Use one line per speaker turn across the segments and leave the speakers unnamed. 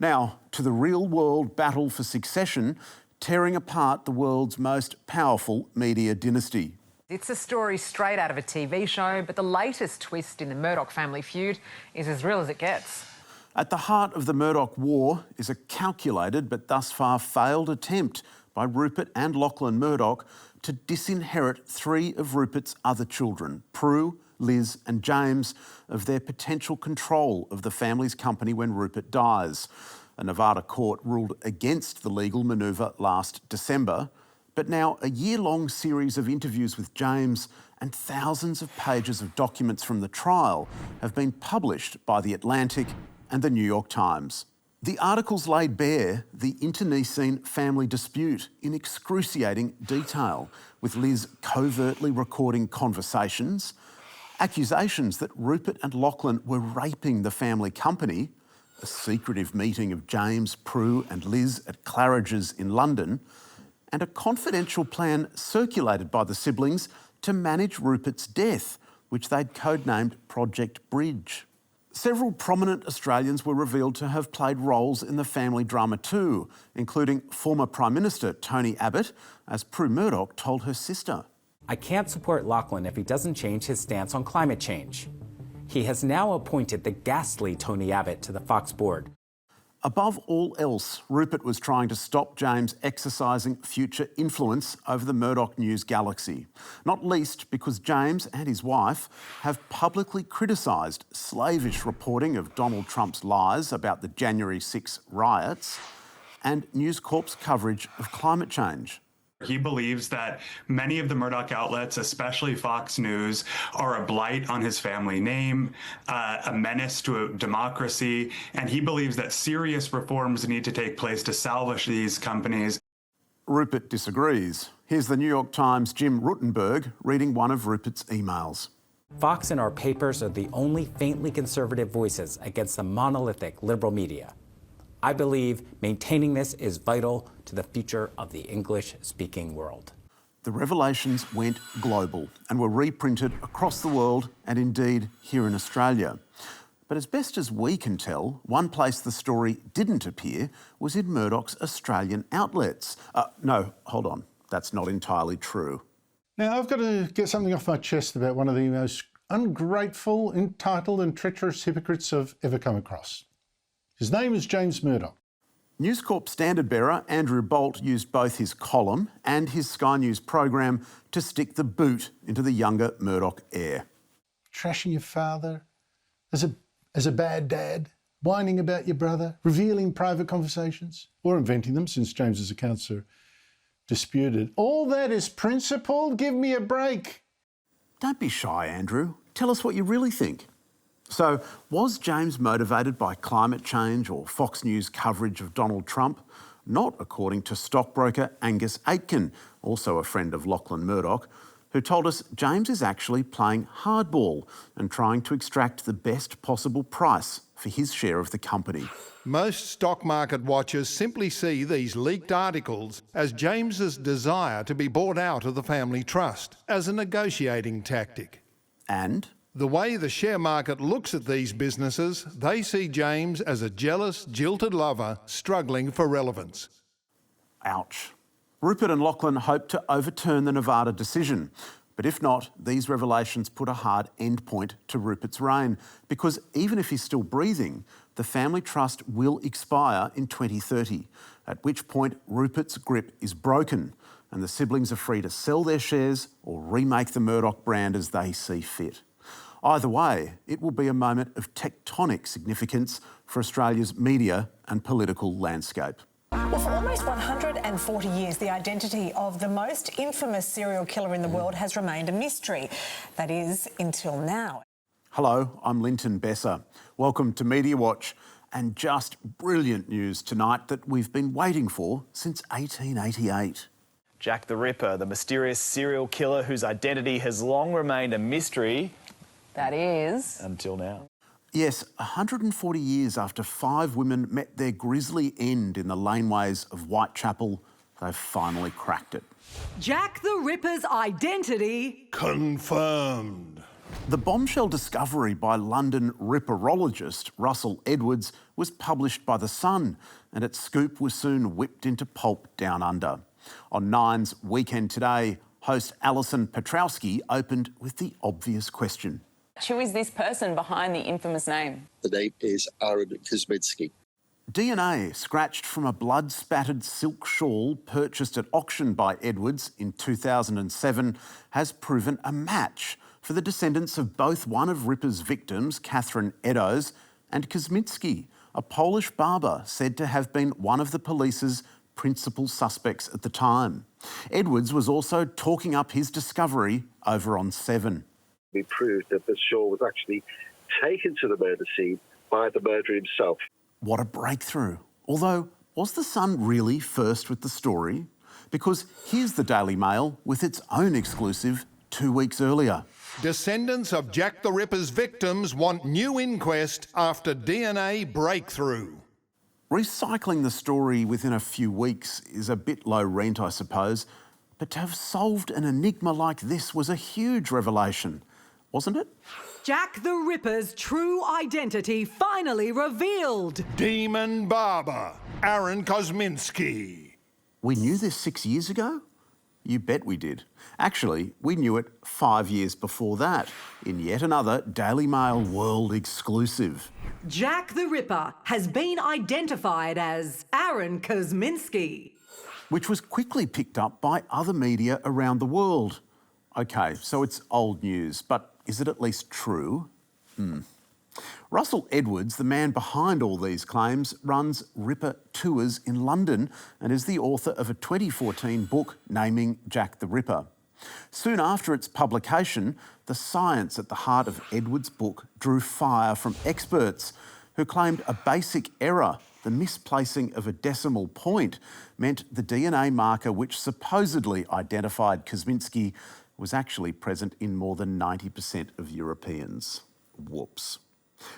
Now, to the real-world battle for succession, tearing apart the world's most powerful media dynasty.
It's a story straight out of a TV show, but the latest twist in the Murdoch family feud is as real as it gets.
At the heart of the Murdoch war is a calculated but thus far failed attempt by Rupert and Lachlan Murdoch to disinherit three of Rupert's other children, Prue, Liz and James, of their potential control of the family's company when Rupert dies. A Nevada court ruled against the legal manoeuvre last December, but now a year-long series of interviews with James and thousands of pages of documents from the trial have been published by The Atlantic and the New York Times. The articles laid bare the internecine family dispute in excruciating detail, with Liz covertly recording conversations, accusations that Rupert and Lachlan were raping the family company, a secretive meeting of James, Prue and Liz at Claridge's in London, and a confidential plan circulated by the siblings to manage Rupert's death, which they'd codenamed Project Bridge. Several prominent Australians were revealed to have played roles in the family drama too, including former Prime Minister Tony Abbott, as Prue Murdoch told her sister.
I can't support Lachlan if he doesn't change his stance on climate change. He has now appointed the ghastly Tony Abbott to the Fox board.
Above all else, Rupert was trying to stop James exercising future influence over the Murdoch news galaxy, not least because James and his wife have publicly criticised slavish reporting of Donald Trump's lies about the January 6 riots and News Corp's coverage of climate change.
He believes that many of the Murdoch outlets, especially Fox News, are a blight on his family name, a menace to a democracy, and he believes that serious reforms need to take place to salvage these companies.
Rupert disagrees. Here's the New York Times' Jim Rutenberg reading one of Rupert's emails.
Fox and our papers are the only faintly conservative voices against the monolithic liberal media. I believe maintaining this is vital to the future of the English-speaking world.
The revelations went global and were reprinted across the world and indeed here in Australia. But as best as we can tell, one place the story didn't appear was in Murdoch's Australian outlets. No, hold on, that's not entirely true.
Now, I've got to get something off my chest about one of the most ungrateful, entitled and treacherous hypocrites I've ever come across. His name is James Murdoch.
News Corp standard bearer Andrew Bolt used both his column and his Sky News program to stick the boot into the younger Murdoch heir.
Trashing your father as a bad dad, whining about your brother, revealing private conversations, or inventing them since James's accounts are disputed. All that is principled? Give me a break.
Don't be shy, Andrew. Tell us what you really think. So, was James motivated by climate change or Fox News coverage of Donald Trump? Not according to stockbroker Angus Aitken, also a friend of Lachlan Murdoch, who told us James is actually playing hardball and trying to extract the best possible price for his share of the company.
Most stock market watchers simply see these leaked articles as James's desire to be bought out of the family trust, as a negotiating tactic.
And
the way the share market looks at these businesses, they see James as a jealous, jilted lover struggling for relevance.
Ouch. Rupert and Lachlan hope to overturn the Nevada decision. But if not, these revelations put a hard endpoint to Rupert's reign, because even if he's still breathing, the family trust will expire in 2030, at which point Rupert's grip is broken and the siblings are free to sell their shares or remake the Murdoch brand as they see fit. Either way, it will be a moment of tectonic significance for Australia's media and political landscape.
Well, for almost 140 years, the identity of the most infamous serial killer in the world has remained a mystery. That is, until now.
Hello, I'm Linton Besser. Welcome to Media Watch, and just brilliant news tonight that we've been waiting for since 1888.
Jack the Ripper, the mysterious serial killer whose identity has long remained a mystery.
That is...
until now.
Yes, 140 years after 5 women met their grisly end in the laneways of Whitechapel, they've finally cracked it.
Jack the Ripper's identity...
confirmed.
The bombshell discovery by London ripperologist Russell Edwards was published by The Sun, and its scoop was soon whipped into pulp down under. On Nine's Weekend Today, host Alison Petrowski opened with the obvious question.
Who is this person behind the infamous name?
The name is Aaron Kosminski.
DNA scratched from a blood-spattered silk shawl purchased at auction by Edwards in 2007 has proven a match for the descendants of both one of Ripper's victims, Catherine Eddowes, and Kosminski, a Polish barber said to have been one of the police's principal suspects at the time. Edwards was also talking up his discovery over on 7.
We proved that the shawl was actually taken to the murder scene by the murderer himself.
What a breakthrough. Although, was The Sun really first with the story? Because here's the Daily Mail with its own exclusive 2 weeks earlier.
Descendants of Jack the Ripper's victims want new inquest after DNA breakthrough.
Recycling the story within a few weeks is a bit low rent, I suppose, but to have solved an enigma like this was a huge revelation, wasn't it?
Jack the Ripper's true identity finally revealed.
Demon barber, Aaron Kosminski.
We knew this 6 years ago? You bet we did. Actually, we knew it 5 years before that, in yet another Daily Mail World exclusive.
Jack the Ripper has been identified as Aaron Kosminski,
which was quickly picked up by other media around the world. OK, so it's old news, but is it at least true? Russell Edwards, the man behind all these claims, runs Ripper Tours in London and is the author of a 2014 book naming Jack the Ripper. Soon after its publication, the science at the heart of Edwards' book drew fire from experts who claimed a basic error, the misplacing of a decimal point, meant the DNA marker which supposedly identified Kosminski was actually present in more than 90% of Europeans. Whoops.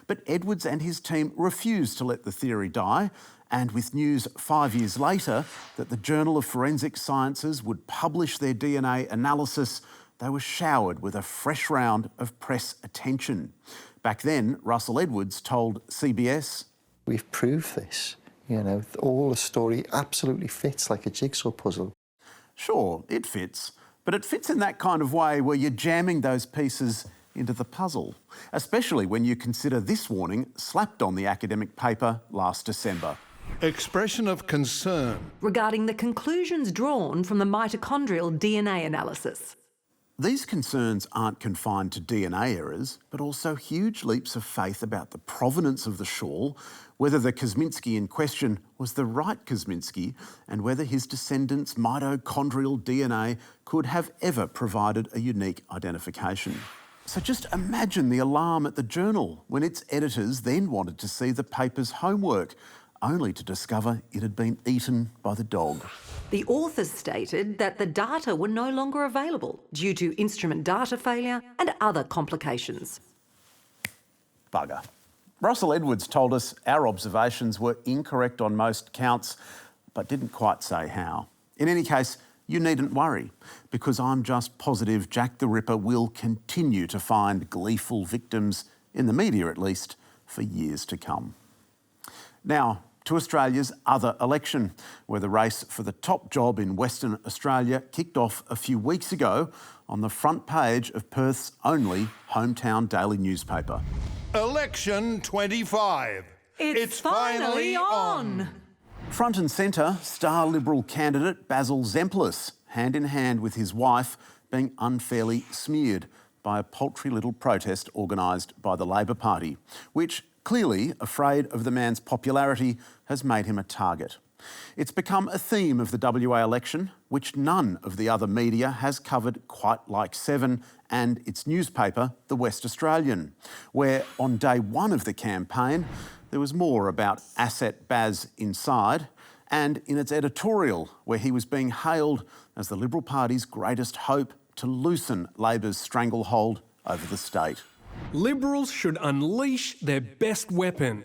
But Edwards and his team refused to let the theory die, and with news 5 years later that the Journal of Forensic Sciences would publish their DNA analysis, they were showered with a fresh round of press attention. Back then, Russell Edwards told CBS,
"We've proved this. You know, all the story absolutely fits like a jigsaw puzzle."
Sure, it fits, but it fits in that kind of way where you're jamming those pieces into the puzzle, especially when you consider this warning slapped on the academic paper last December.
Expression of concern
regarding the conclusions drawn from the mitochondrial DNA analysis.
These concerns aren't confined to DNA errors, but also huge leaps of faith about the provenance of the shawl, whether the Kosminski in question was the right Kosminski, and whether his descendants' mitochondrial DNA could have ever provided a unique identification. So just imagine the alarm at the Journal when its editors then wanted to see the paper's homework, only to discover it had been eaten by the dog.
The authors stated that the data were no longer available due to instrument data failure and other complications.
Bugger. Russell Edwards told us our observations were incorrect on most counts, but didn't quite say how. In any case, you needn't worry, because I'm just positive Jack the Ripper will continue to find gleeful victims, in the media at least, for years to come. Now, to Australia's other election, where the race for the top job in Western Australia kicked off a few weeks ago on the front page of Perth's only hometown daily newspaper.
Election 25.
It's finally on.
Front and centre, star Liberal candidate Basil Zempilas, hand in hand with his wife, being unfairly smeared by a paltry little protest organised by the Labor Party, which, clearly afraid of the man's popularity, has made him a target. It's become a theme of the WA election, which none of the other media has covered quite like 7 and its newspaper, The West Australian, where on day 1 of the campaign, there was more about Asset Baz inside, and in its editorial, where he was being hailed as the Liberal Party's greatest hope to loosen Labor's stranglehold over the state.
Liberals should unleash their best weapon.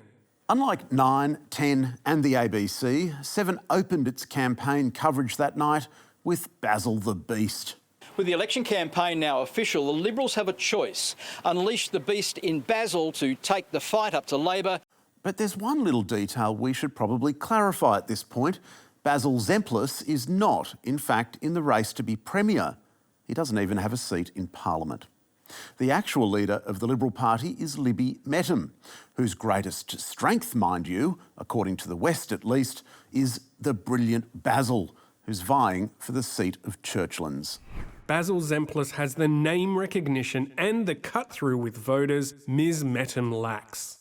Unlike 9, 10 and the ABC, 7 opened its campaign coverage that night with Basil the Beast.
With the election campaign now official, the Liberals have a choice: unleash the beast in Basil to take the fight up to Labor.
But there's one little detail we should probably clarify at this point. Basil Zempilas is not, in fact, in the race to be Premier. He doesn't even have a seat in Parliament. The actual leader of the Liberal Party is Libby Mettam, whose greatest strength, mind you, according to the West at least, is the brilliant Basil, who's vying for the seat of Churchlands.
Basil Zempilas has the name recognition and the cut-through with voters Ms Mettam lacks.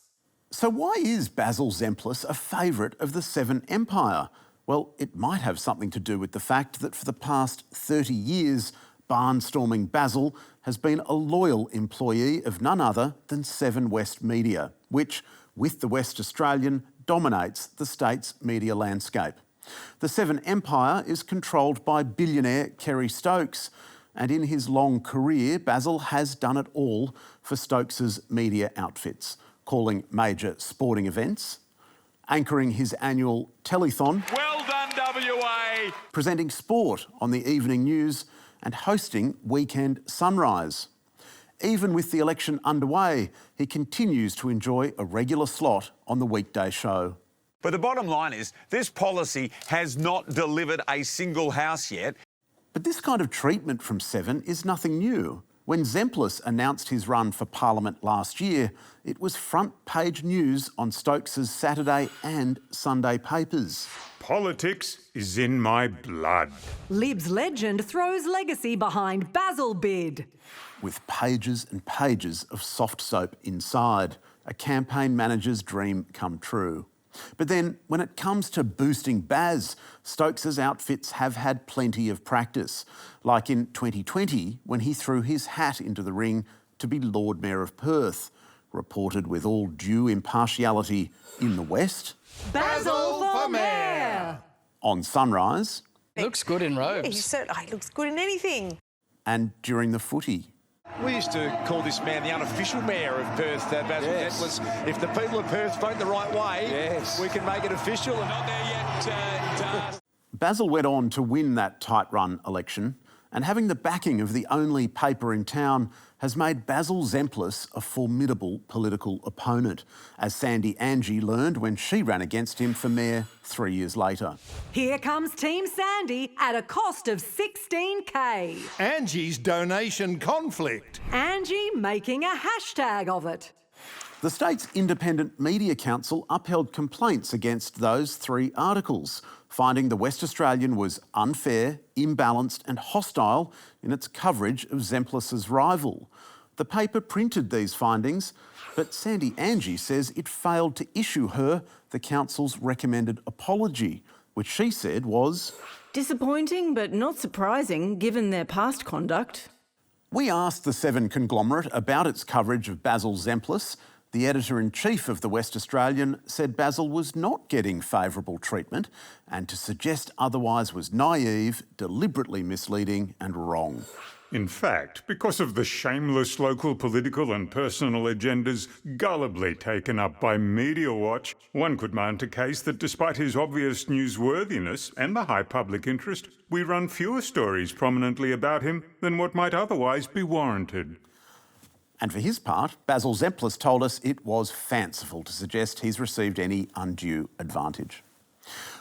So why is Basil Zempilas a favourite of the Seven Empire? Well, it might have something to do with the fact that for the past 30 years, barnstorming Basil has been a loyal employee of none other than Seven West Media, which, with the West Australian, dominates the state's media landscape. The Seven Empire is controlled by billionaire Kerry Stokes, and in his long career, Basil has done it all for Stokes's media outfits, calling major sporting events, anchoring his annual telethon.
Well done, WA!
Presenting sport on the evening news and hosting Weekend Sunrise. Even with the election underway, he continues to enjoy a regular slot on the weekday show.
But the bottom line is, this policy has not delivered a single house yet.
But this kind of treatment from Seven is nothing new. When Zempilas announced his run for Parliament last year, it was front-page news on Stokes's Saturday and Sunday papers.
Politics is in my blood.
Lib's legend throws legacy behind Basil bid.
With pages and pages of soft soap inside, a campaign manager's dream come true. But then, when it comes to boosting Baz, Stokes's outfits have had plenty of practice, like in 2020 when he threw his hat into the ring to be Lord Mayor of Perth, reported with all due impartiality in the West.
Basil for Mayor!
On Sunrise.
Looks good in robes.
He looks good in anything.
And during the footy.
We used to call this man the unofficial mayor of Perth, Basil Zempilas. If the people of Perth vote the right way, we can make it official. We're not there yet.
Basil went on to win that tight-run election, and having the backing of the only paper in town has made Basil Zempilas a formidable political opponent, as Sandy Angie learned when she ran against him for mayor 3 years later.
Here comes Team Sandy at a cost of $16,000.
Angie's donation conflict.
Angie making a hashtag of it.
The state's Independent Media Council upheld complaints against those 3 articles, finding the West Australian was unfair, imbalanced and hostile in its coverage of Zempilas's rival. The paper printed these findings, but Sandy Angie says it failed to issue her the council's recommended apology, which she said was
disappointing but not surprising given their past conduct.
We asked the Seven conglomerate about its coverage of Basil Zempilas. The editor-in-chief of the West Australian said Basil was not getting favourable treatment, and to suggest otherwise was naive, deliberately misleading and wrong.
In fact, because of the shameless local political and personal agendas gullibly taken up by Media Watch, one could mount a case that despite his obvious newsworthiness and the high public interest, we run fewer stories prominently about him than what might otherwise be warranted.
And for his part, Basil Zempilas told us it was fanciful to suggest he's received any undue advantage.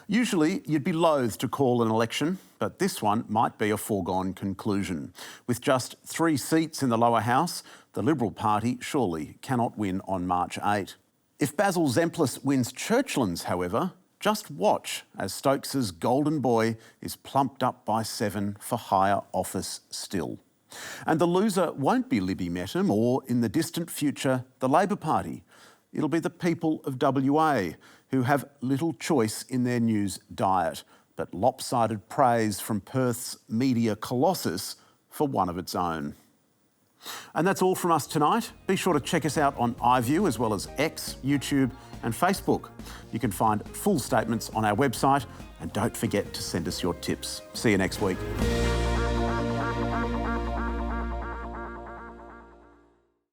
Usually, you'd be loath to call an election, but this one might be a foregone conclusion. With just 3 seats in the lower house, the Liberal Party surely cannot win on March 8. If Basil Zempilas wins Churchlands, however, just watch as Stokes's golden boy is plumped up by Seven for higher office still. And the loser won't be Libby Mettam or, in the distant future, the Labor Party. It'll be the people of WA, who have little choice in their news diet, but lopsided praise from Perth's media colossus for one of its own. And that's all from us tonight. Be sure to check us out on iView as well as X, YouTube and Facebook. You can find full statements on our website, and don't forget to send us your tips. See you next week.